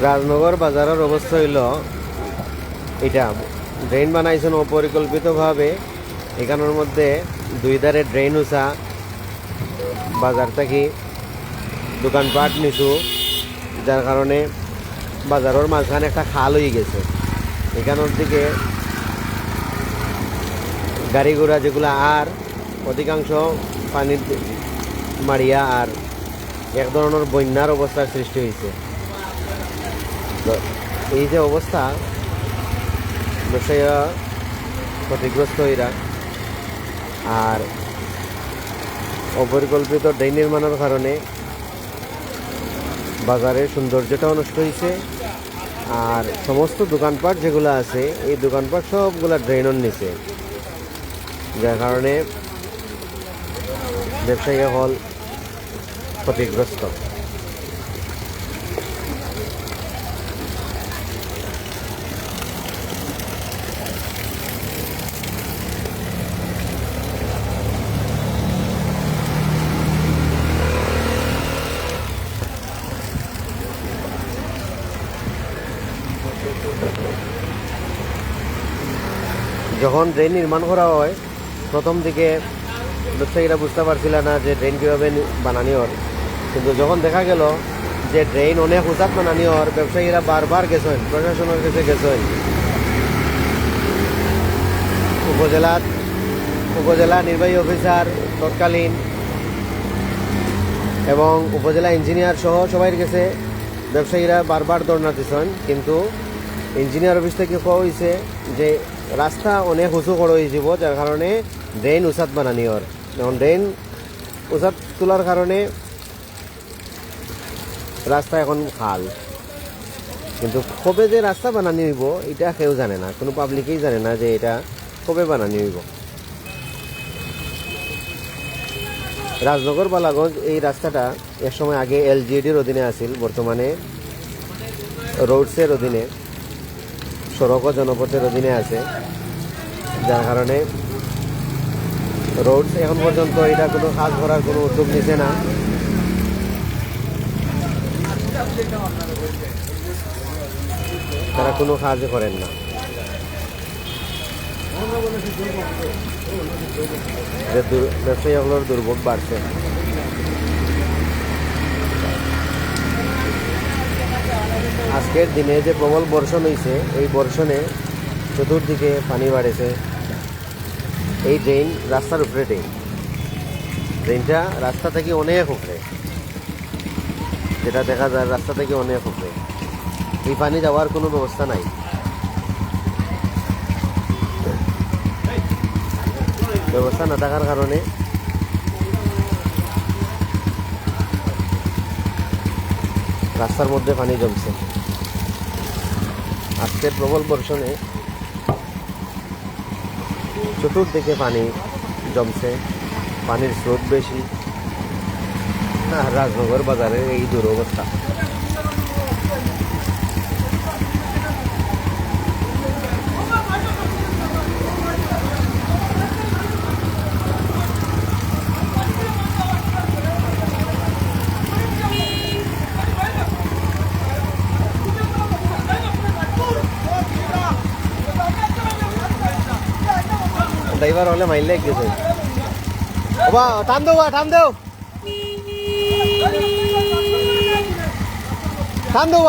রাজনগর বাজারের অবস্থা হইল এটা। ড্রেন বানাইছেন অপরিকল্পিতভাবে। এখানের মধ্যে দুই ধারে ড্রেন উঁচা, বাজার থেকে দোকানপাট নিচু, যার কারণে বাজারের মাঝখানে একটা খাল হয়ে গেছে। এখানের দিকে গাড়ি ঘোড়া যেগুলো আর অধিকাংশ পানির মারিয়া আর এক ধরনের বন্যার অবস্থার সৃষ্টি হয়েছে। তো এই যে অবস্থা, ব্যবসায়ীরা ক্ষতিগ্রস্ত হইরা। আর অপরিকল্পিত ড্রেন নির্মাণের কারণে বাজারের সৌন্দর্যটাও নষ্ট হয়েছে। আর সমস্ত দোকানপাট যেগুলো আছে, এই দোকানপাট সবগুলা ড্রেনের নিচে, যার কারণে ব্যবসায়ী হল ক্ষতিগ্রস্ত। যখন ড্রেন নির্মাণ করা হয়, প্রথম দিকে ব্যবসায়ীরা বুঝতে পারছিল না যে ড্রেন কীভাবে বানানি হয়। কিন্তু যখন দেখা গেল যে ড্রেন অনেক উঁচাত বানানি হয়, ব্যবসায়ীরা বারবার গেছেন, প্রশাসনের কাছে গেছেন, উপজেলা নির্বাহী অফিসার তৎকালীন এবং উপজেলা ইঞ্জিনিয়ার সহ সবাই গেছে। ব্যবসায়ীরা বারবার ধর্ণা দিচ্ছেন, কিন্তু ইঞ্জিনিয়ার অফিস থেকে কোয়া হয়েছে যে রাস্তা অনেক উঁচু করে হয়ে যাব, যার কারণে ড্রেন উঁচাত বানানি ওর। এখন ড্রেন উঁচাত তোলার কারণে রাস্তা এখন খাল। কিন্তু কবে যে রাস্তা বানানি হইব এটা কেউ জানে না, কোনো পাবলিকেই জানে না যে এটা কবে বানানি হইব। রাজনগর বালাগঞ্জ এই রাস্তাটা এক সময় আগে এলজিইডির অধীনে আছিল, বর্তমানে রোডসের অধীনে, সড়ক ও জনপথের অধীনে আছে। যার কারণে রোডস এখন পর্যন্ত এটা কোনো কাজ করার কোনো উদ্যোগ নিছে না। তারা কোনো কাজ করেন না। ব্যবসায়ীগুলোর দুর্ভোগ বাড়ছে। আজকের দিনে যে প্রবল বর্ষণ হয়েছে, এই বর্ষণে চতুর্দিকে পানি বাড়েছে। এই ড্রেন রাস্তার উপরে, ড্রেনটা রাস্তা থেকে অনেক উপরে, যেটা দেখা যায় রাস্তা থেকে অনেক উপরে। এই পানি যাওয়ার কোনো ব্যবস্থা নাই। ব্যবস্থা না থাকার কারণে রাস্তার মধ্যে পানি জমছে। আজকের প্রবল বর্ষণে চতুর্দিকে পানি জমছে, পানির স্রোত বেশি। আর রাজনগর বাজারের এই দুরবস্থা। ড্রাইভার হলে মাইলে গেছে, বাবা টান দেও, টান দেও, টান দেও।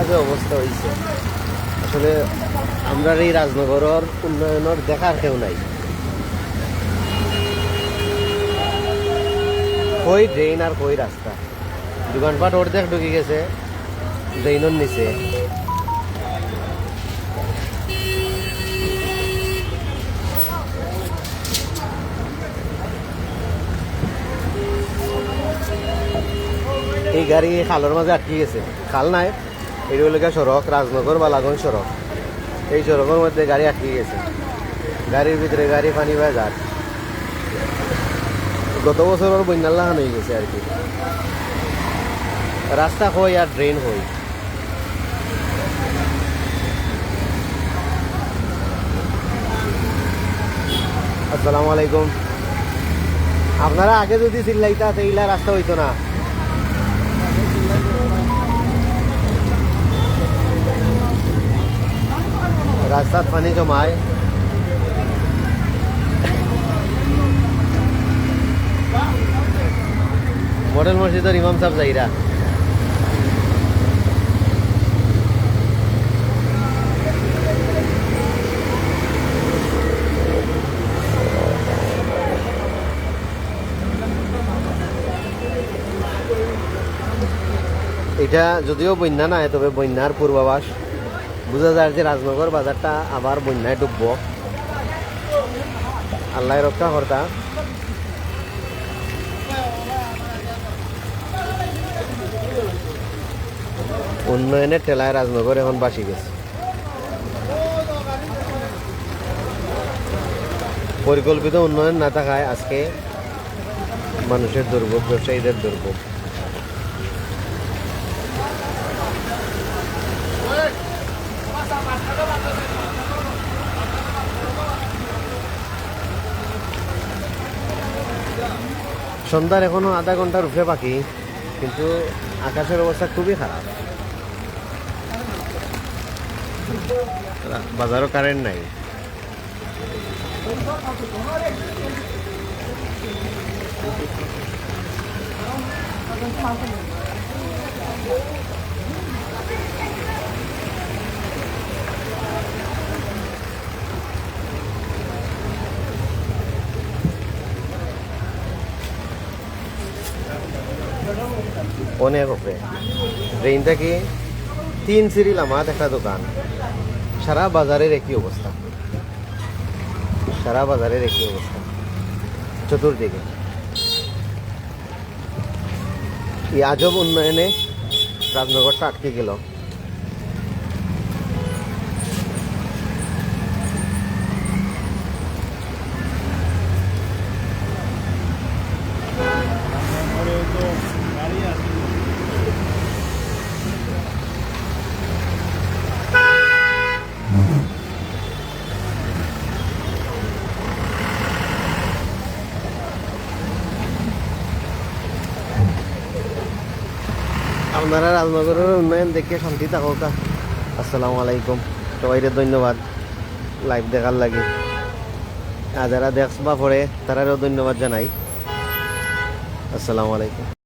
যে অবস্থা হয়েছে, আসলে আমরা এই রাজনগরের উন্নয়নের দেখার কেউ নাই। কই ড্রেন আর কই রাস্তা। দোকানপাট অর্ধেক ঢুকে গেছে ড্রেনের নিচে। এই গাড়ি খালের মাঝে আটকে গেছে। খাল নাই, এটা হলো সড়ক, রাজনগর বালাগঞ্জ সড়ক। এই সড়কের মধ্যে গাড়ি আটকে গেছে, গাড়ির ভিতরে গাড়ি পানি বাজার। গত বছরের বন্যার লাগানো হয়ে গেছে আর কি। রাস্তা হই আর ড্রেন হই। আসসালামু আলাইকুম। আপনারা আগে যদি চিল্লাইতা এইলা রাস্তা হইতো না। রাস্তার পানি জমায়। মডেল মসজিদের ইমাম সাহেব যাইরা এটা যদিও বন্যা নাই, তবে বন্যার পূর্বাভাস বোঝা যায় যে রাজনগর বাজারটা আবার বন্যায় ডুববো। আল্লাহ রক্ষা কর্তা। উন্নয়নের ঠেলায় রাজনগর এখন বাসি গেছে। পরিকল্পিত উন্নয়ন না থাকায় আজকে মানুষের দুর্ভোগ, ব্যবসায়ীদের দুর্ভোগ। সন্ধ্যার এখনো আধা ঘন্টার উপরে বাকি, কিন্তু আকাশের অবস্থা খুবই খারাপ। বাজারও কারেন্ট নাই। অনেক উপরে ট্রেন থেকে 3 সিঁড়ি লামাত একটা দোকান। সারা বাজারের একই অবস্থা, সারা বাজারের একই অবস্থা। চতুর্দিকে এই আজব উন্নয়নে রাজনগরটা আটকে গেল। আপনারা রাজনগরের উন্নয়ন দেখে শান্তি থাকুক। আসসালামু আলাইকুম। সবাইকে ধন্যবাদ লাইভ দেখার লাগে। আর যারা দেখবা পরে তারারও ধন্যবাদ জানাই। আসসালামু আলাইকুম।